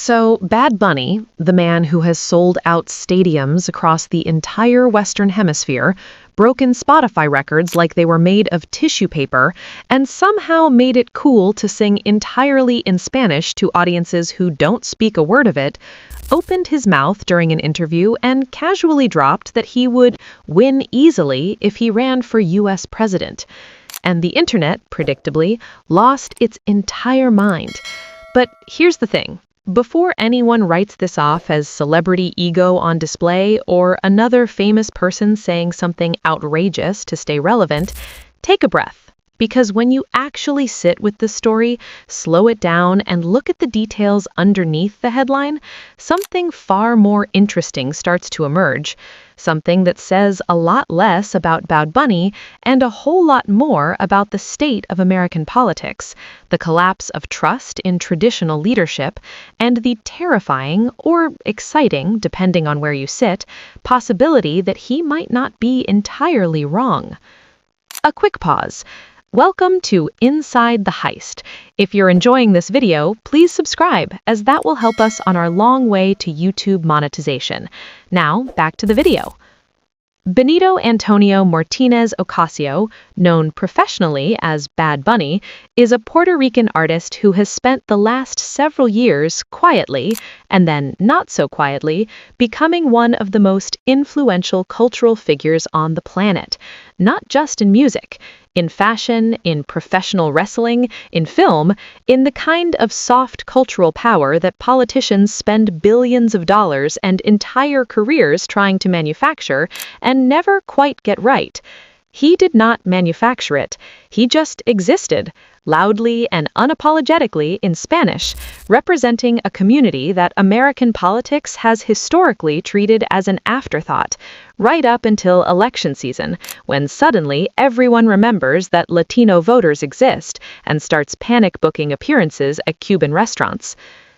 So, Bad Bunny, the man who has sold out stadiums across the entire Western Hemisphere, broken Spotify records like they were made of tissue paper, and somehow made it cool to sing entirely in Spanish to audiences who don't speak a word of it, opened his mouth during an interview and casually dropped that he would win easily if he ran for U.S. president. And the internet, predictably, lost its entire mind. But here's the thing. Before anyone writes this off as celebrity ego on display or another famous person saying something outrageous to stay relevant, take a breath. Because when you actually sit with the story, slow it down, and look at the details underneath the headline, something far more interesting starts to emerge. Something that says a lot less about Bad Bunny and a whole lot more about the state of American politics, the collapse of trust in traditional leadership, and the terrifying, or exciting, depending on where you sit, possibility that he might not be entirely wrong. A quick pause. Welcome to Inside the Heist. If you're enjoying this video, please subscribe, as that will help us on our long way to YouTube monetization. Now, back to the video. Benito Antonio Martinez Ocasio, known professionally as Bad Bunny, is a Puerto Rican artist who has spent the last several years quietly, and then not so quietly, becoming one of the most influential cultural figures on the planet, not just in music. In fashion, in professional wrestling, in film, in the kind of soft cultural power that politicians spend billions of dollars and entire careers trying to manufacture and never quite get right. He did not manufacture it. He just existed, loudly and unapologetically in Spanish, representing a community that American politics has historically treated as an afterthought, right up until election season, when suddenly everyone remembers that Latino voters exist and starts panic booking appearances at Cuban restaurants.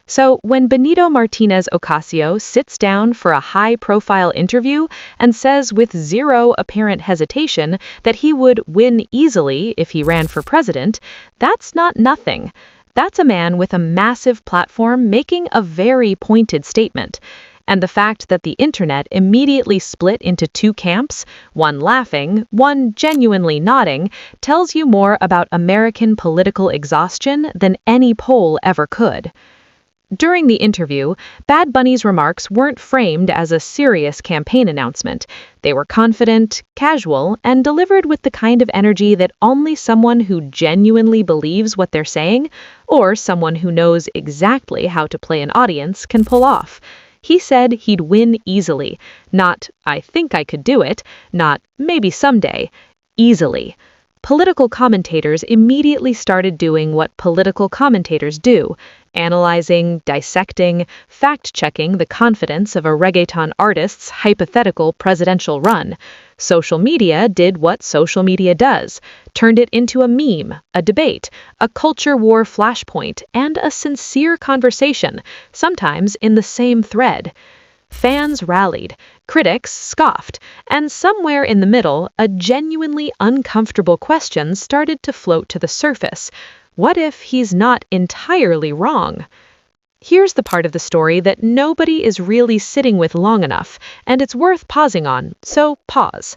So when Benito Martinez Ocasio sits down for a high-profile interview and says with zero apparent hesitation that he would win easily if he ran for president, that's not nothing. That's a man with a massive platform making a very pointed statement. And the fact that the internet immediately split into two camps, one laughing, one genuinely nodding, tells you more about American political exhaustion than any poll ever could. During the interview, Bad Bunny's remarks weren't framed as a serious campaign announcement. They were confident, casual, and delivered with the kind of energy that only someone who genuinely believes what they're saying, or someone who knows exactly how to play an audience, can pull off. He said he'd win easily. Not, I think I could do it. Not, maybe someday. Easily. Political commentators immediately started doing what political commentators do, analyzing, dissecting, fact-checking the confidence of a reggaeton artist's hypothetical presidential run. Social media did what social media does, turned it into a meme, a debate, a culture war flashpoint, and a sincere conversation, sometimes in the same thread. Fans rallied, critics scoffed, and somewhere in the middle, a genuinely uncomfortable question started to float to the surface. What if he's not entirely wrong? Here's the part of the story that nobody is really sitting with long enough, and it's worth pausing on, so pause.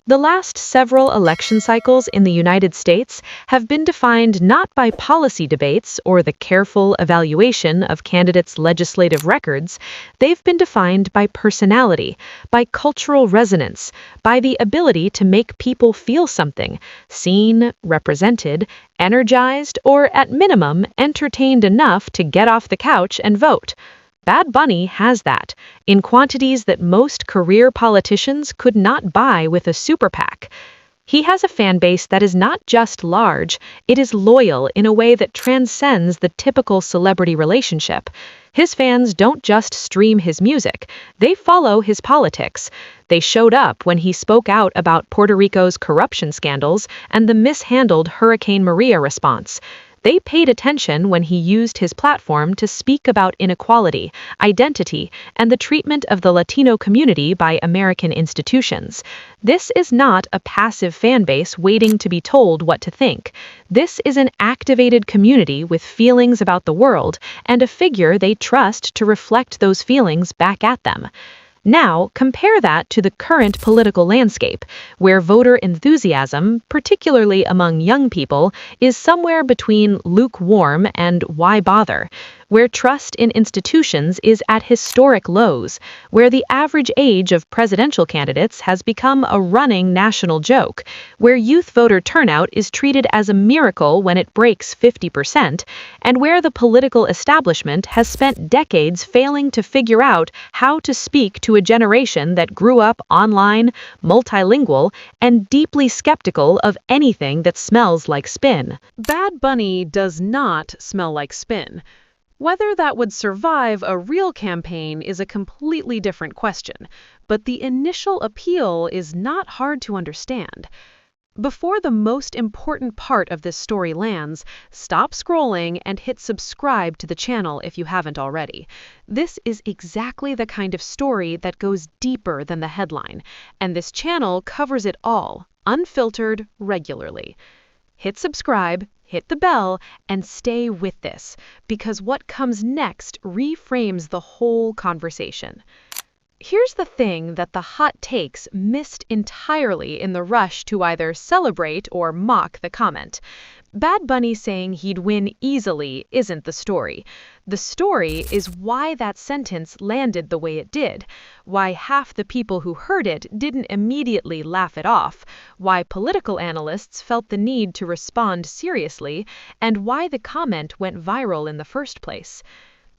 The last several election cycles in the United States have been defined not by policy debates or the careful evaluation of candidates' legislative records. They've been defined by personality, by cultural resonance, by the ability to make people feel something, seen, represented, energized, or at minimum, entertained enough to get off the couch and vote. Bad Bunny has that, in quantities that most career politicians could not buy with a super PAC. He has a fan base that is not just large, it is loyal in a way that transcends the typical celebrity relationship. His fans don't just stream his music, they follow his politics. They showed up when he spoke out about Puerto Rico's corruption scandals and the mishandled Hurricane Maria response. They paid attention when he used his platform to speak about inequality, identity, and the treatment of the Latino community by American institutions. This is not a passive fan base waiting to be told what to think. This is an activated community with feelings about the world and a figure they trust to reflect those feelings back at them. Now, compare that to the current political landscape, where voter enthusiasm, particularly among young people, is somewhere between lukewarm and why bother, where trust in institutions is at historic lows, where the average age of presidential candidates has become a running national joke, where youth voter turnout is treated as a miracle when it breaks 50%, and where the political establishment has spent decades failing to figure out how to speak to a generation that grew up online, multilingual, and deeply skeptical of anything that smells like spin. Bad Bunny does not smell like spin. Whether that would survive a real campaign is a completely different question, but the initial appeal is not hard to understand. Before the most important part of this story lands, stop scrolling and hit subscribe to the channel if you haven't already. This is exactly the kind of story that goes deeper than the headline, and this channel covers it all, unfiltered, regularly. Hit subscribe, hit the bell, and stay with this, because what comes next reframes the whole conversation. Here's the thing that the hot takes missed entirely in the rush to either celebrate or mock the comment. Bad Bunny saying he'd win easily isn't the story. The story is why that sentence landed the way it did, why half the people who heard it didn't immediately laugh it off, why political analysts felt the need to respond seriously, and why the comment went viral in the first place.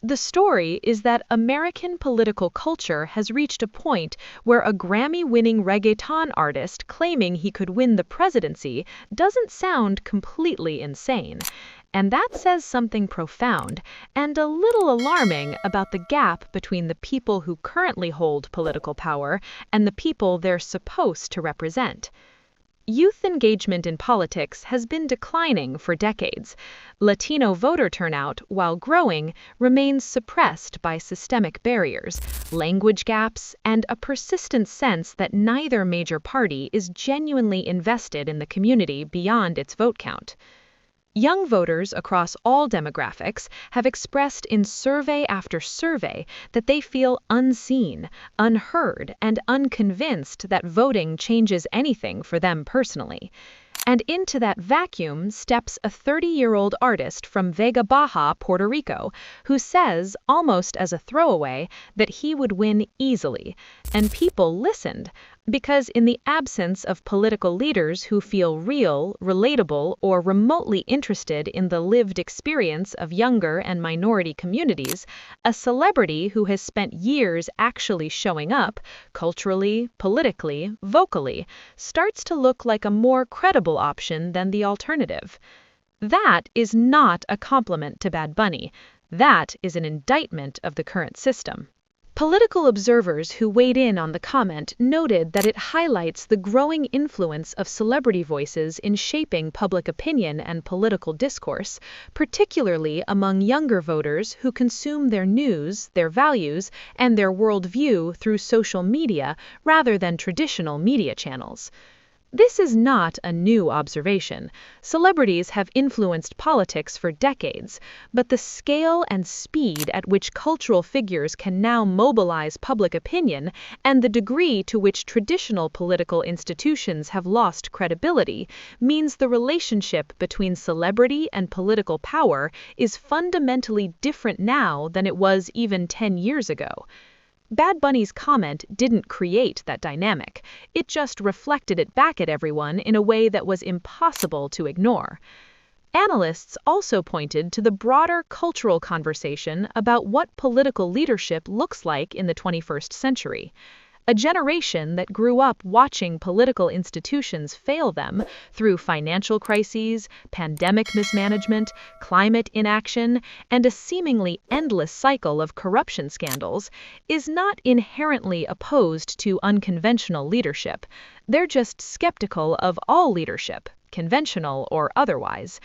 The story is that American political culture has reached a point where a Grammy-winning reggaeton artist claiming he could win the presidency doesn't sound completely insane. And that says something profound and a little alarming about the gap between the people who currently hold political power and the people they're supposed to represent. Youth engagement in politics has been declining for decades. Latino voter turnout, while growing, remains suppressed by systemic barriers, language gaps, and a persistent sense that neither major party is genuinely invested in the community beyond its vote count. Young voters across all demographics have expressed in survey after survey that they feel unseen, unheard, and unconvinced that voting changes anything for them personally. And into that vacuum steps a 30-year-old artist from Vega Baja, Puerto Rico, who says, almost as a throwaway, that he would win easily. And people listened, because in the absence of political leaders who feel real, relatable, or remotely interested in the lived experience of younger and minority communities, a celebrity who has spent years actually showing up, culturally, politically, vocally, starts to look like a more credible option than the alternative. That is not a compliment to Bad Bunny. That is an indictment of the current system. Political observers who weighed in on the comment noted that it highlights the growing influence of celebrity voices in shaping public opinion and political discourse, particularly among younger voters who consume their news, their values, and their worldview through social media rather than traditional media channels. This is not a new observation. Celebrities have influenced politics for decades, but the scale and speed at which cultural figures can now mobilize public opinion and the degree to which traditional political institutions have lost credibility means the relationship between celebrity and political power is fundamentally different now than it was even 10 years ago. Bad Bunny's comment didn't create that dynamic. It just reflected it back at everyone in a way that was impossible to ignore. Analysts also pointed to the broader cultural conversation about what political leadership looks like in the 21st century. A generation that grew up watching political institutions fail them through financial crises, pandemic mismanagement, climate inaction, and a seemingly endless cycle of corruption scandals, is not inherently opposed to unconventional leadership. They're just skeptical of all leadership, conventional or otherwise.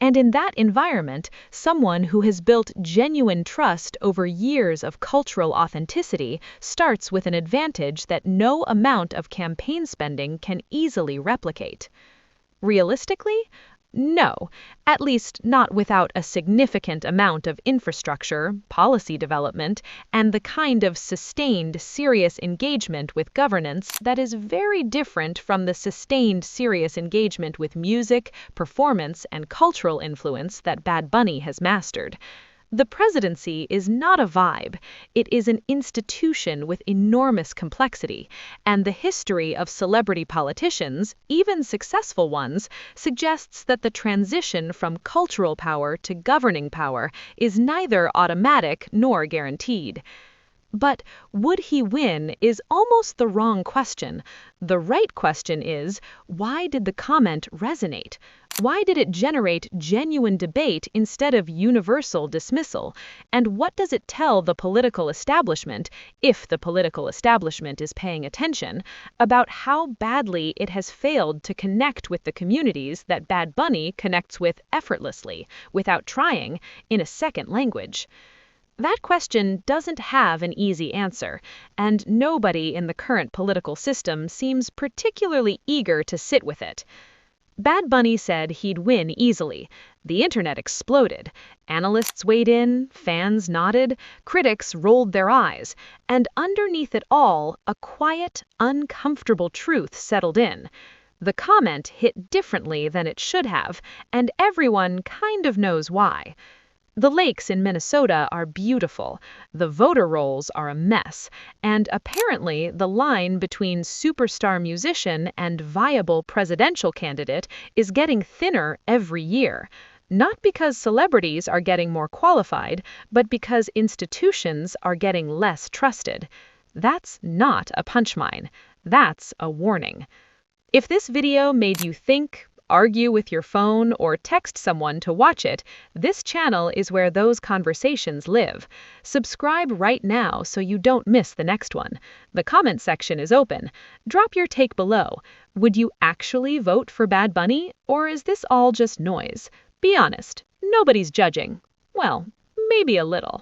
And in that environment, someone who has built genuine trust over years of cultural authenticity starts with an advantage that no amount of campaign spending can easily replicate. Realistically? No, at least not without a significant amount of infrastructure, policy development, and the kind of sustained, serious engagement with governance that is very different from the sustained, serious engagement with music, performance, and cultural influence that Bad Bunny has mastered. The presidency is not a vibe, it is an institution with enormous complexity, and the history of celebrity politicians, even successful ones, suggests that the transition from cultural power to governing power is neither automatic nor guaranteed. But would he win is almost the wrong question. The right question is, why did the comment resonate? Why did it generate genuine debate instead of universal dismissal? And what does it tell the political establishment, if the political establishment is paying attention, about how badly it has failed to connect with the communities that Bad Bunny connects with effortlessly, without trying, in a second language? That question doesn't have an easy answer, and nobody in the current political system seems particularly eager to sit with it. Bad Bunny said he'd win easily. The internet exploded. Analysts weighed in, fans nodded, critics rolled their eyes, and underneath it all, a quiet, uncomfortable truth settled in. The comment hit differently than it should have, and everyone kind of knows why. The lakes in Minnesota are beautiful, the voter rolls are a mess, and apparently the line between superstar musician and viable presidential candidate is getting thinner every year. Not because celebrities are getting more qualified, but because institutions are getting less trusted. That's not a punchline. That's a warning. If this video made you think, argue with your phone, or text someone to watch it, this channel is where those conversations live. Subscribe right now so you don't miss the next one. The comment section is open. Drop your take below. Would you actually vote for Bad Bunny, or is this all just noise? Be honest. Nobody's judging. Well, maybe a little.